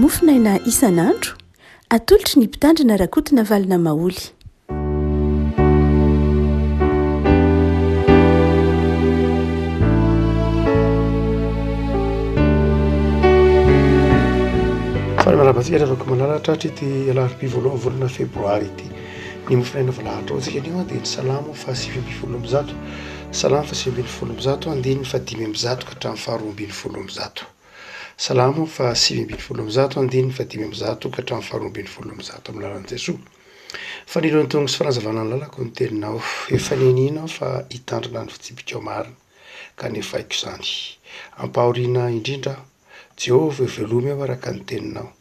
mofinaina isan'andro atolotry ny mpitandrina rakotina valina maoly. Fany marabatsika afaka malalatra ity alarobia voalohany volana febroary ity ny mofinaina voalahatra otsika anio dia ny salamo fa 700 salamo fa 700 andiny fa 500 ka hatramin'ny faha 200 salamo fa 700 andiny fa 500 ka hatramin'ny faha 200 amin'ny lalan'i Jesosy. Fanilony tonga sy fanazavana ny lalako ny teninao efa ninina fa hitandrina ny fitsipikao marina ka nefa haiko izany ampahoriana indrindra Jehovah velomy aho araka ny teninao.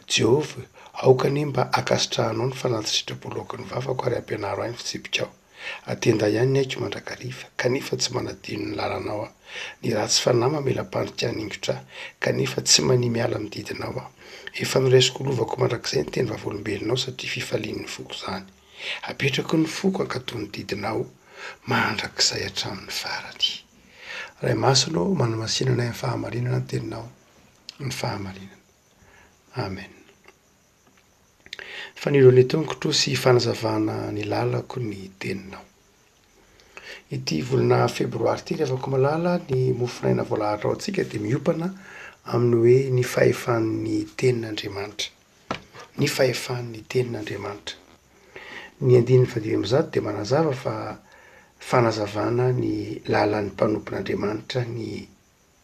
Jehovah aoka ny mba akasitrahanao ny fanatisitrapoloako ny vavako ary ampianaro ahy ny fitsipikao. Atenda ihany ny aiko mandrakariva kanefa tsy manadino ny lalanao aho. Ny ratsy fanahy mamela-pandrika haningotra kanefa tsy mania miala amididinao aho. Efa noraisiko lovako mandrakizay ny teny vavolombelonao satria fifalian'ny foko izany. Apetrako ny foko ankatony didinao mandrakizay hatramin'ny farany. Ray masonao manamasinana ny fahamarinana ny teninao. Ny fahamarinana. Amen. Fanilony tongotro sy fanazavana ny lalako ny teninao. Ity volana febroary ity afaka malala ny mofinaina voalahatra antsika dia miopana amin'ny hoe ny fahefan'ny tenin'Andriamanitra. Ny fahefan'ny tenin'Andriamanitra. Ny 500 dia manazava fa fanazavana ny lalan'ny mpanompon'Andriamanitra ny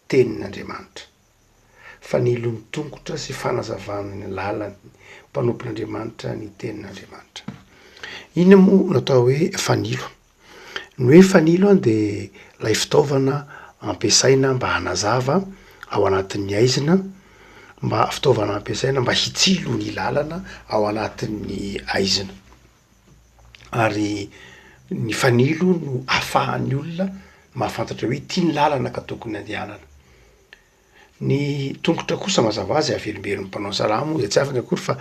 tenin'Andriamanitra. Fanilony tongotra sy fanazavana ny lalany mpanompon'Andriamanitra ny tenin'Andriamanitra. Inona moa natao hoe fanilo? Ny hoe fanilo dia ilay fitaovana ampiasaina mba hanazava ao anatin'ny aizina, mba fitaovana ampiasaina mba hitsilo ny lalana ao anatin'ny aizina. Ary ny fanilo no ahafahan'ny olona mahafantatra hoe ity ny lalana ka tokony andehanana. Ny tongotra kosa mazava azy averimbery mpanao salamo dia tsy afaka akory fa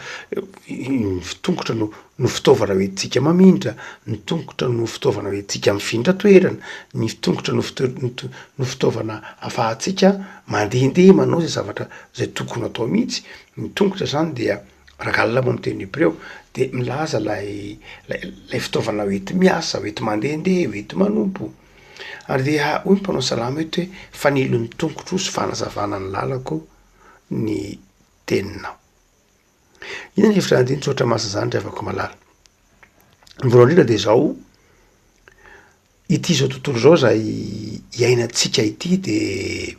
ny tongotra no fitaovana hoentintsika mamindra, ny tongotra no fitaovana hoentintsika mifindra toerana, ny tongotra no fitaovana ahafahantsika mandehandeha manao izay zavatra izay tokony atao mihitsy. Ny tongotra izany dia ragalona moa miteny Hebreo dia milaza lay fitaovana hoenty miasa, hoenty mandehandeha, hoenty manompo. Ary dia hoy mpanao salamo hoe fanilony tongotro sy fanazavana ny lalako ny teninao. Ina ny hevitra andiny tsotra masa izany rehefa afaka malala. Ny voalohany indrindra dia izao, ity izao tontolo izao izay iainantsika ity dia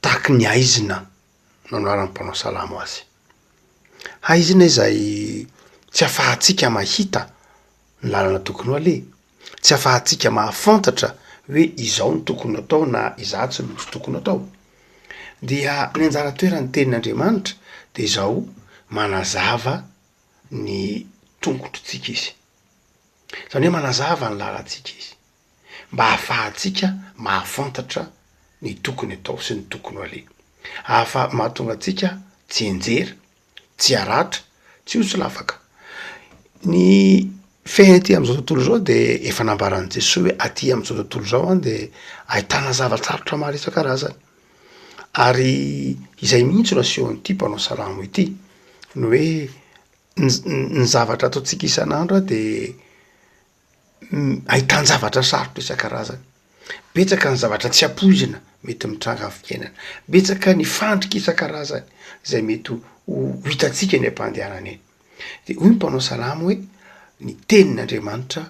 tahaky ny aizina no anaran'ny mpanao salamo azy. Aizina izay tsy ahafahantsika mahita ny lalana tokony ho aleha. Tsy ahafahantsika mahafantatra hoe izao ny tokony atao na izatsy no tsy tokony atao. Dia ny anjara toeran'ny tenin'Andriamanitra dia izao manazava ny tongotrontsika izy. Izany hoe manazava ny lalantsika izy. Mba ahafahantsika mahafantatra ny tokony atao sy ny tokony aleha. Mahatonga antsika tsy enjera, tsy haratra, tsy ho tsy lavaka. Ny fiainana aty amin'izao tontolo izao dia efa nambaran'i Jesosy hoe aty amin'izao tontolo izao dia ahitana zavatsarotra maro isan-karazany. Ary izay mihitsy no asehon'ity mpanao salamo ity no hoe ny zavatra ataontsika isan'andro dia ahitana zavatra sarotra isan-karazany. Betsaka ny zavatra tsy ampoizina mety mitranga amin'ny fiainana. Betsaka ny fandrika isan-karazany izay mety ho hitantsika ny ampandehanana eny. Dia hoy mpanao salamo hoe ny tenin'Andriamanitra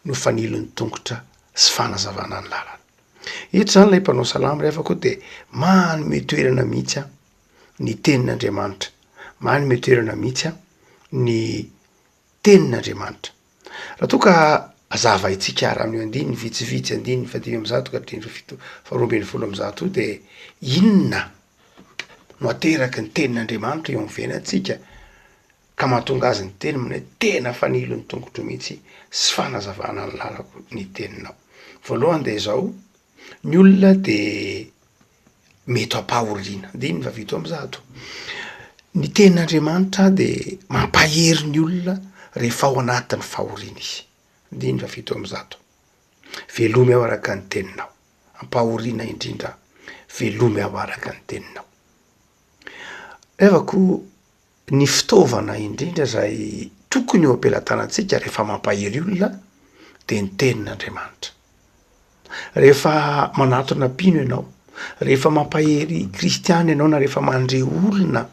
no fanilony tongotra sy fanazavana ny lalana. Eto izany ilay mpanao salamo rehefa koa dia manome toerana mihitsy ny tenin'Andriamanitra. Manome toerana mihitsy ny tenin'Andriamanitra. Raha toa ka hazava itsika raha amin'ny andiny vitsivitsy andiny 500 ka hatramin'ny 220 dia inona no ateraky ny tenin'Andriamanitra eo amin'ny fiainantsika ka mahatonga azy ny teny minay tena fanilony tongotro mihitsy sy fanazavana ny lalako ny teninao. Voalohany dia izao, ny olona dia mety ampahoriana. Andiny fa 700. Ny tenin'Andriamanitra dia mampahery ny olona rehefa ao anatin'ny fahoriana izy. Andiny fa 700. Velomy aho araka ny teninao. Ampahoriana indrindra. Velomy aho araka ny teninao. evako ny fitaovana indrindra zay tokony eo ampelantanantsika rehefa mampahery olona de ny tenin'Andriamanitra. Rehefa manatona pino ianao, rehefa mampahery kristiany ianao na rehefa mandre olona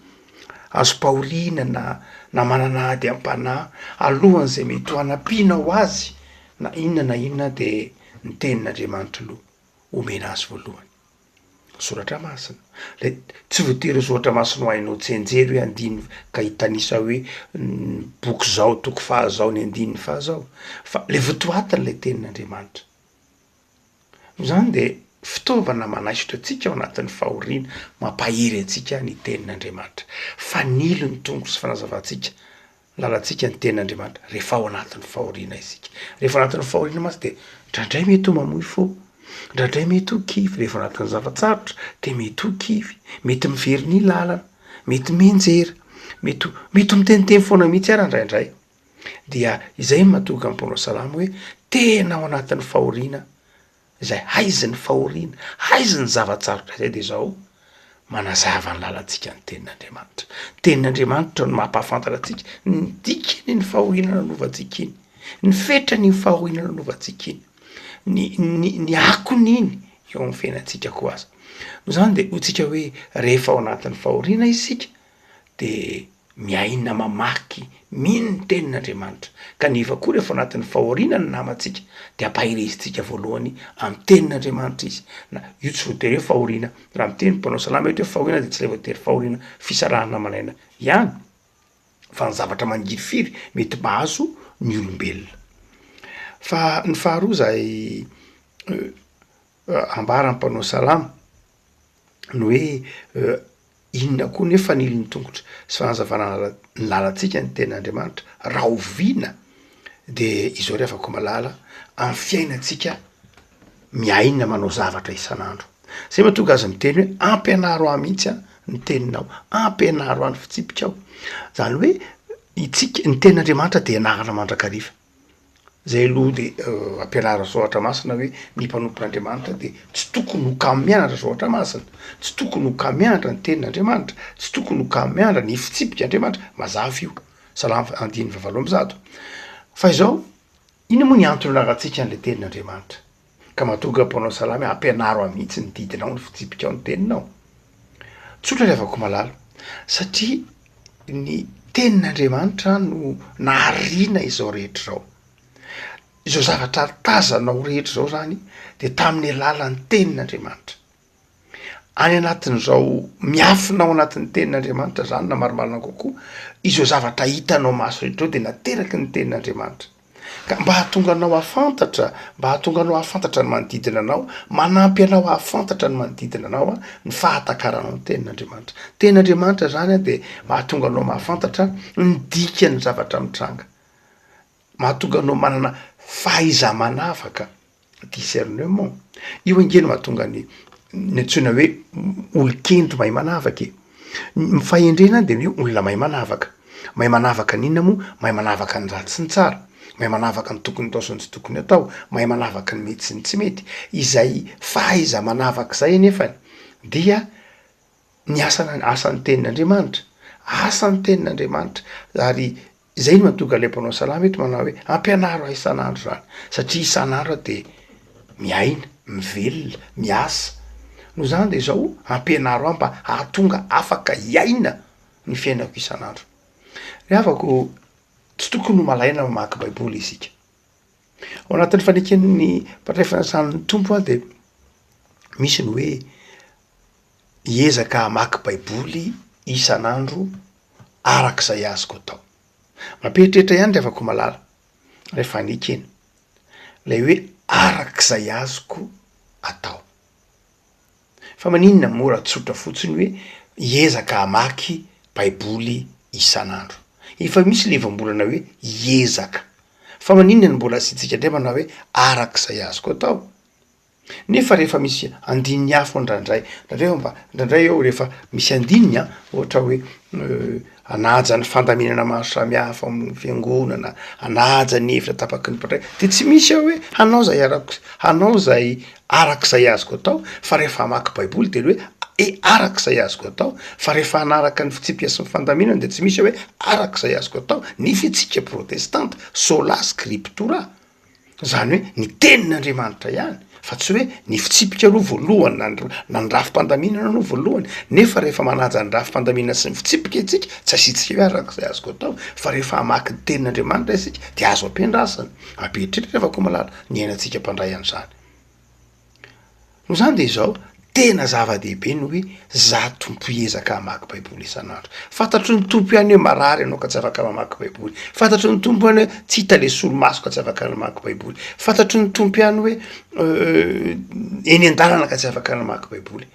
azo paolina na manana ady am-panahy alohan'izay mety ho anampina ho azy na inona de ny tenin'Andriamanitra aloha omena azy voalohany. Soratra masina le tsy voatery soratra masina ho hainao tsenjery hoe andiny ka hitanisa hoe boky zao toko fahazao ny andininy fahazao fa le votoatiny le tenin'Andriamanitra. Zany de fitaovana manaisitra atsika ao anatin'ny fahoriana mampahery atsika ny tenin'Andriamanitra. Fanilo ny tongo sy fanazavantsika lalantsika ny tenin'Andriamanitra rehefa ao anatin'ny fahoriana isika. Rehefa ao anatin'ny fahoriana masy de ndraindray mety ho mamoy fo, ndraindray mety ho kivy. Rehefa ao anatin'ny zavatsarotra de mety ho kivy, mety mivery ny lalana, mety menjera, mety miteniteny foana mihitsy ara ndraindray. Dia izay mahatonga ny mpanao salamo hoe tena ao anatin'ny fahoriana izay haizy ny fahoriana, haizy ny zavatsarotra zay de zao manazava ny lalantsika ny tenin'Andriamanitra. Tenin'Andriamanitra no mampahafantatra atsika ny dikany ny fahoriana nanovantsika iny, ny fetrany ny fahoriana nanovantsika iny, ny akon'iny eo amin'ny fiainantsika koa azy. No zany de hotsika hoe rehefa ao anatin'ny fahoriana isika de miaina mamaky mino ny tenin'Andriamanitra. Kanefa koa rehefa ao anatin'ny fahoriana ny namantsika de ampahirezintsika voalohany amin'ny tenin'Andriamanitra izy. Na io tsy voatery hoe fahoriana raha miteny mpanao salama hoe fahoriana de tsy le voatery fahoriana fisarahana malaina ihany fa ny zavatra mangiry firy mety mahazo ny olombelona. Fa ny faharoa zay ambaran'ny mpanao salama no hoe inona koa nefa fanilony tongotra sy fanazavana ny lalantsika ny tenin'Andriamanitra raha oviana de izao re afaka malala amin'ny fiainantsika miaina manao zavatra isan'andro. Zay mahatonga azy miteny hoe ampianaro ahy mihitsy ny teninao, ampianaro ahy ny fitsipikao. Zany hoe itsika ny tenin'Andriamanitra de anarana mandrakariva. Zay aloha de ampianara zoatra masina hoe ny mpanompon'Andriamanitra de tsy tokony ho kamo mianatra zoatra masina, tsy tokony ho kamo mianatra ny tenin'Andriamanitra, tsy tokony ho kamo mianatra ny fitsipik'Andriamanitra. Mazava io. Salamo 1:20. Fa izao ino moa ny antony naratsika an'le tenin'Andriamanitra ka mahatonga mpanao salama ampianaro amihitsy ny didinao ny fitsipikao ny teninao? Tsotra le avako malala satria ny tenin'Andriamanitra no nahariana izao rehetra zao. Izao zavatra tazanao rehetra zao zany de tamin'ny alalan'ny tenin'Andriamanitra. Any anatin'izao miafinao anatin'ny tenin'Andriamanitra zany na marimarina kokoa izao zavatra hitanao maso rehetra de nateraky ny tenin'Andriamanitra. Ka mba hahatonga anao ahafantatra, mba hahatonga anao ahafantatra ny manodidina anao, manampy anao ahafantatra ny manodidina anao ny fahatakaranao ny tenin'Andriamanitra. Tenin'Andriamanitra zany de mahatonga anao mahafantatra ny dikany zavatra mitranga. Mahatonga anao manana fahaiza manavaka, discernement. Io angeny mahatonga ny antsoina hoe olon-kendo mahay manavaka. Ny fahendrena de hoe olona mahay manavaka. Mahay manavaka n'inona moa? Mahay manavaka ny ratsy sy ny tsara, mahay manavaka ny tokony atao sy ny tsy tokony atao, mahay manavaka ny mety sy ny tsy mety. Izay fahaiza manavaka zay nefany dia ny asan'ny tenin'Andriamanitra, asan'ny tenin'Andriamanitra. Ary zay no mahatonga le mpanao salama eto manao hoe ampianaro ahy isan'andro zany satria isan'andro de miaina, mivelona, miasa. No zany de zao ampianaro ahy mba hahatonga afaka iaina ny fiainako isan'andro. Re afako tsy tokony ho malaina mamaky baiboly isika. Ao anatin'ny faneken'ny mpandray fanasan'ny tompo de misy ny hoe hiezaka hamaky baiboly isan'andro arak'izay azoko atao. Mamperitreritra ihany re afako malala rehefa anekena lay hoe arak'izay azoko atao. Fa maninona mora tsotra fotsiny hoe hiezaka hamaky baiboly isan'andro. Efa misy levambolana hoe hiezaka. Fa maninona ny mbola asitsika ndray manao hoe arak'izay azoko atao. Nefa rehefa misy andininy hafa ndraindray eo rehefa misy andininy ohatra hoe anaja ny fandaminana maro samihafa amin'ny fiangonana, anaja ny hevitra tapaky ny mpandray de tsy misy ao hoe hanao zay arak'izay azoko atao. Fa rehefa hamaky baiboly de hoe arak'izay azoko atao fa rehefa anaraka ny fitsipika sy ny fandaminana de tsy misy hoe arak'izay azoko atao ny fitsika protestante sola scriptura zany hoe ny tenin'andriamanitra ihany fa tsy hoe ny fitsipika aloha voalohany na ny rafim-pandaminana aloha voalohany nefa rehefa manaja ny rafim-pandaminana sy ny fitsipika itsika tsy asitsika hoe arak'izay azoko atao fa rehefa hamaky ny tenin'andriamanitra isika de azo ampiandrasana abetritra rehefa ko malala ny ainatsika mpandray an'izany no zany de izao tena zava-dehibe no hoe za tompo ezaka hamaky baiboly isan'andro fantatry ny tompo ihany hoe marary ianao ka tsy afaka mamaky baiboly fantatry ny tompo ihany hoe tsy hita le solomaso ka tsy afaka namaky baiboly fantatry ny tompo ihany hoe eny an-dalana ka tsy afaka namaky baiboly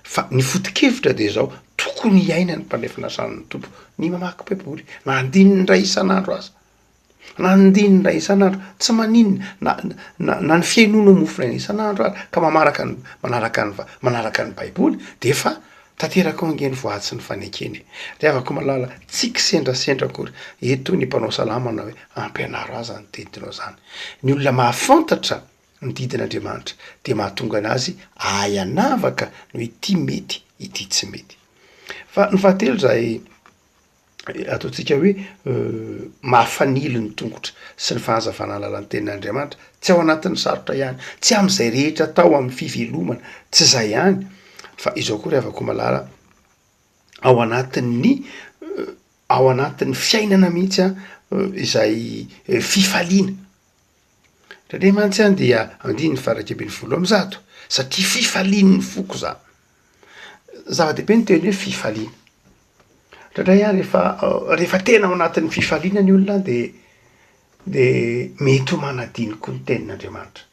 fa ny foto-kevitra de zao tokony iaina ny mpandrefana san'ny tompo ny mamaky baiboly na andininy ray isan'andro aza na andininy ray isan'andro tsy maninona na ny fiainoana mofona isan'andro ary ka manaraka ny baiboly de fa tanteraka angeny voatsy sy ny fanekeny de avako malala tsika sendrasendra akory eto ny mpanao salamana hoe ampianaro azy ny teninao zany ny olona mahafantatra ny didin'andriamanitra de mahatonga anazy ayanavaka no ity mety ity tsy mety fa ny fahatelo zay ataontsika hoe mahafanilo ny tongotra sy ny fahazavana lalan'ny tenin'andriamanitra tsy ao anatin'ny sarotra ihany tsy am'izay rehetra tao amin'ny fivelomana tsy zay ihany fa izao koa rehavako malala ao anatin'ny fiainana mihitsy izay fifaliana satria mantsy any dia andiny farakebiny folo am'zato satria fifalian'ny foko za zava-dehibe ny teny hoe fifaliana satria ihany rehefa tena ao anatin'ny fifaliana ny olona de mety ho manadiny koa ny tenin'andriamanitra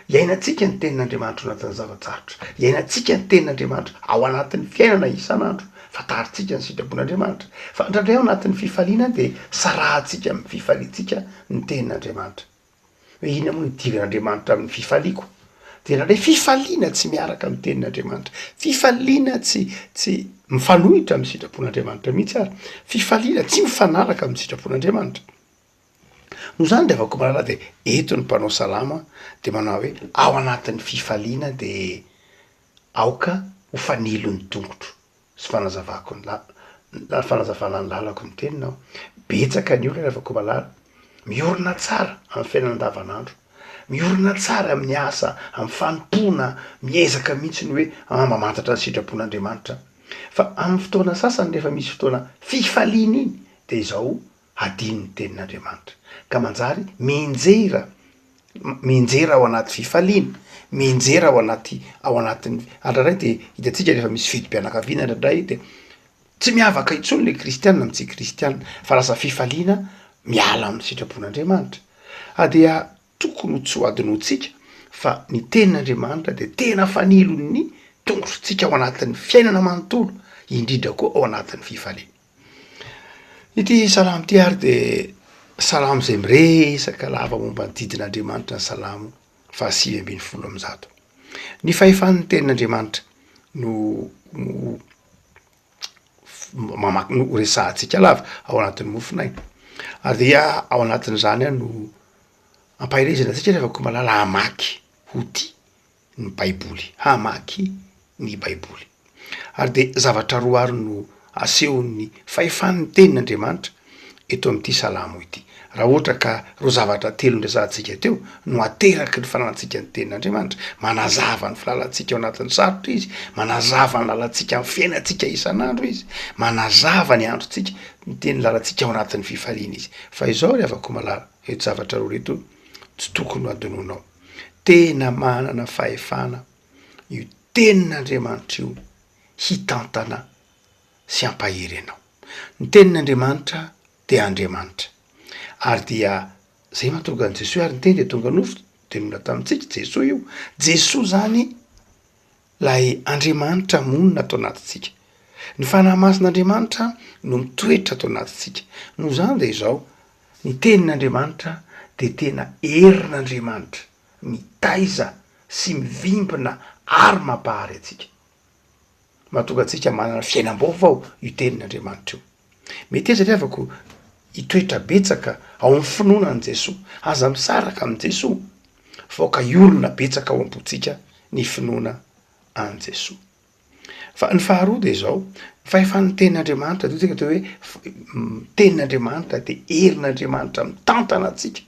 iainantsika ny tenin'andriamanitra ao anatin'ny zavatsarotra iainantsika ny tenin'andriamanitra ao anatin'ny fiainana isan'andro fatarintsika ny sitrapon'andriamanitra fa ndraindray ao anatin'ny fifaliana de sarahantsika amin'ny fifaliantsika ny tenin'andriamanitra hoe ina moa nidiran'andriamanitra amin'ny fifaliako de raha le fifaliana tsy miaraka amin'ny tenin'andriamanitra fifaliana tsy mifanohitra amin'ny sitrapon'andriamanitra mihitsy ary fifaliana tsy mifanaraka amin'ny sitrapon'andriamanitra no zany de avako malala de eto ny mpanao salama de manao hoe ao anatin'ny fifaliana de aoka ho fanilo ny tongotro sy fanazavako fanazavana ny lalako ny teninao betsaka ny olona rehavako malala miorina tsara amin'ny fiainana andavanandro miorina tsara amin'ny asa amin'ny fanompona miezaka mihitsy ny hoe mamantatra ny sitrapon'andriamanitra fa amin'ny fotoana sasany rehefa misy fotoana fifaliana iny de izao adiny ny tenin'andriamanitra ka manjary menjera ao anaty fifaliana menjera ao anatin'ny andraindray de hitatsika rehefa misy fidim-pianakaviana ndraindray de tsy miavaka intsony le kristianina amin'ny tsy kristianina fa lasa fifaliana miala amin'ny sitrapon'andriamanitra dia tokony ho tsy ho adinotsika fa ny tenin'andriamanitra de tena fanilony tongotrotsika ao anatin'ny fiainana manontolo indrindra koa ao anatin'ny fifaliana ity salamo ty ary de salamo zay miresaka lava momba ny didin'andriamanitra ny salamo fa 5:10 am'zato ny fahefan'ny tenin'andriamanitra no resahantsika lava ao anatin'ny mofinaina ary dia ao anatin'izany a no ampahirezana tsika rehefa malala hamaky hody ny baiboly hamaky ny baiboly ary de zavatra roa ary no asehon'ny fahefan'ny tenin'andriamanitra eto amin'ity salamo ity raha ohatra ka ro zavatra telo ndrasantsika teo no ateraky ny fananantsika ny tenin'andriamanitra manazava ny filalantsika ao anatin'ny sarotra izy manazava ny lalantsika amin'ny fiainantsika isan'andro izy manazava ny androtsika ny teny lalantsika ao anatin'ny fifaliana izy fa izao rehavako malala eto zavatra roa reto tsy tokony ho adononao tena manana fahefana io tenin'andriamanitra io hitantana sy ampahery anao ny tenin'andriamanitra de andriamanitra ary dia zay mahatonga an' Jesoa ary ny teny de tonga nofo de nona tamintsika Jesoa io Jesoa zany lay andriamanitra monina atao anatintsika ny fanahy masin'andriamanitra no mitoetra atao anatintsika no zany de izao ny tenin'andriamanitra de tena herin'andriamanitra mitaiza sy mivimbina ary mampahary atsika mahatonga atsika manana fiainam-baovao io tenin'andriamanitra io mety eza rehavako hitoetra betsaka ao amin'ny finoana an' Jesoa aza misaraka amin' Jesoa vaoka olona betsaka ao am-potsika ny finoana an' Jesoa fa ny faharoa de zao fa efa ny tenin'andriamanitra tsika atao hoe tenin'andriamanitra de herin'andriamanitra mitantana atsika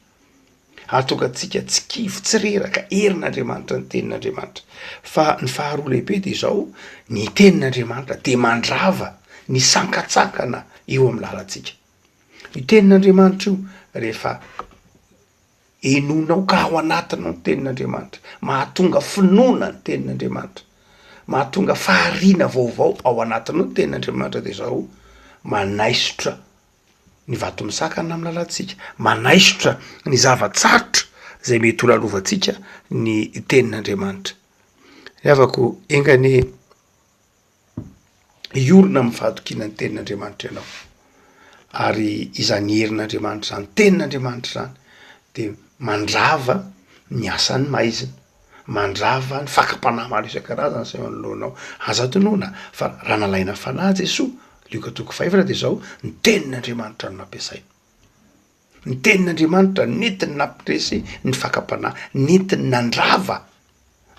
atonga atsika tsy kivy tsy reraka herin'andriamanitra ny tenin'andriamanitra fa ny faharoa lehibe de zao ny tenin'andriamanitra de mandrava ny sankatsakana eo amin'ny lalantsika ny tenin'andriamanitra io rehefa enonao ka ao anatinao ny tenin'andriamanitra mahatonga finoana ny tenin'andriamanitra mahatonga fahariana vaovao ao anatinao ny tenin'andriamanitra de zao manaisotra ny vato misakana amin'ny lalantsika manaisotra ny zavatsarotra zay mety ho lalovantsika ny tenin'andriamanitra afako engane iorona mivadokina ny tenin'andriamanitra ianao ary izany herin'andriamanitra zany tenin'andriamanitra zany de mandrava ny asan'ny maizina mandrava ny fakapanahy maro isan-karazany sy manoloanao aza tonoana fa raha nalaina fanahy Jesoa Luka 5 de zao ny tenin'andriamanitra no nampiasaina ny tenin'andriamanitra netiny nampitresy ny fakapanahy netiny nandrava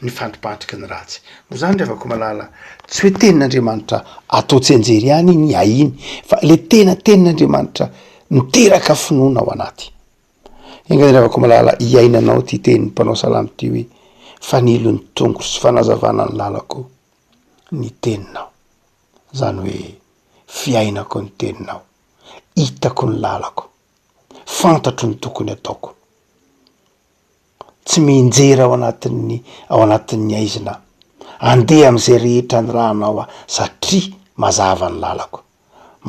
ny fandripatriky ny ratsy no zany revako malala tsy hoe tenin'andriamanitra atao tsenjery ihany ny ahiny fa le tenin'andriamanitra miteraka finoana ao anaty engany revako malala iainanao ty tenin'ny mpanao salamy ty hoe fanilo ny tongo sy fanazavana ny lalako ny teninao zany hoe fiainako ny teninao hitako ny lalako fantatro ny tokony ataoko tsy minjera ao anatin'ny aizina andeha am'izay rehetra ny rahanao satria mazava ny lalako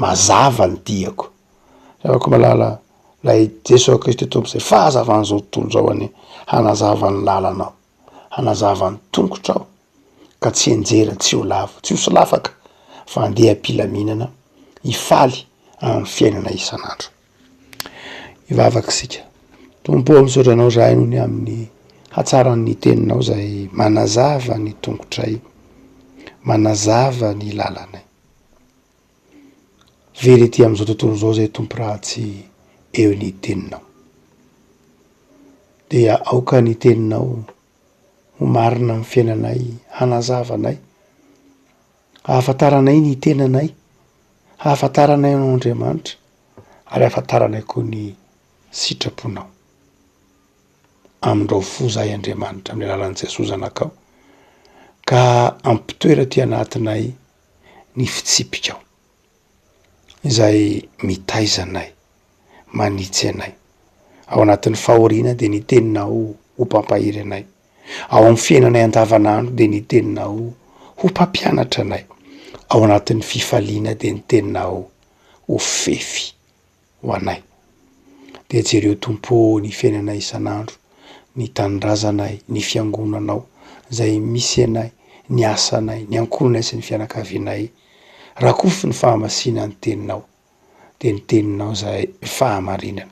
mazava ny diako revako malala lay Jesosy Kristy tompozay fahazavan'izao tontolo zao any hanazava ny lalanao hanazava ny tongotrao ka tsy enjera tsy ho lavo tsy ho solafaka fa andeha ampilaminana hifaly amin'ny fiainana isan'andro ivavaka sika tompo misaotra anao zahay nohony amin'ny hatsaran'ny teninao zay manazava ny tongotray manazava ny lalanay very ty am'izao tontolo zao zay tompo ratsy eo ny teninao dia aoka ny teninao ho marina amin'ny fiainanay hanazavanay hahafantaranay ny tenanay hahafantaranay anao Andriamanitra ary hahafantaranay koa ny sitraponao amindreo fo zahay Andriamanitra amin'ny alalan'i Jesosy zanakao ka ampitoera ty anatinay ny fitsipikao izay mitaizanay manitsy anay ao anatin'ny fahoriana de ny teninao ho mpampahiry anay ao amin'ny fiainanay andavanandro de ny teninao ho mpampianatra anay ao anatin'ny fifaliana de ny teninao ho fefy ho anay de jereo tompo ny fiainanay isan'andro ny tanindrazanay ny fiangonanao zay misy anay ny asanay ny ankohonay sy ny fianakavianay rakofy ny fahamasina ny teninao de ny teninao zay fahamarinana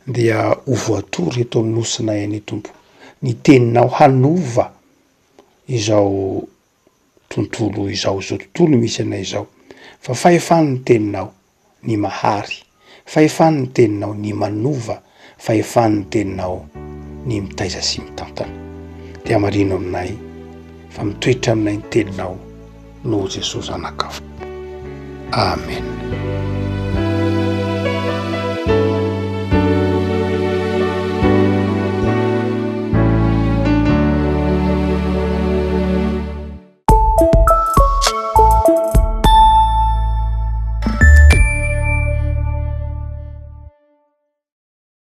dia ho voatory eto amin'ny nosinay any tompo ny teninao hanova izao tontolo izao tontolo misy anay izao fa fahefany ny teninao ny mahary fahefany ny teninao ny manova fahefany ny teninao ny mitaiza sy mitantana de amarino aminay fa mitoetra aminay ny teninao noho Jesosy zanakao amen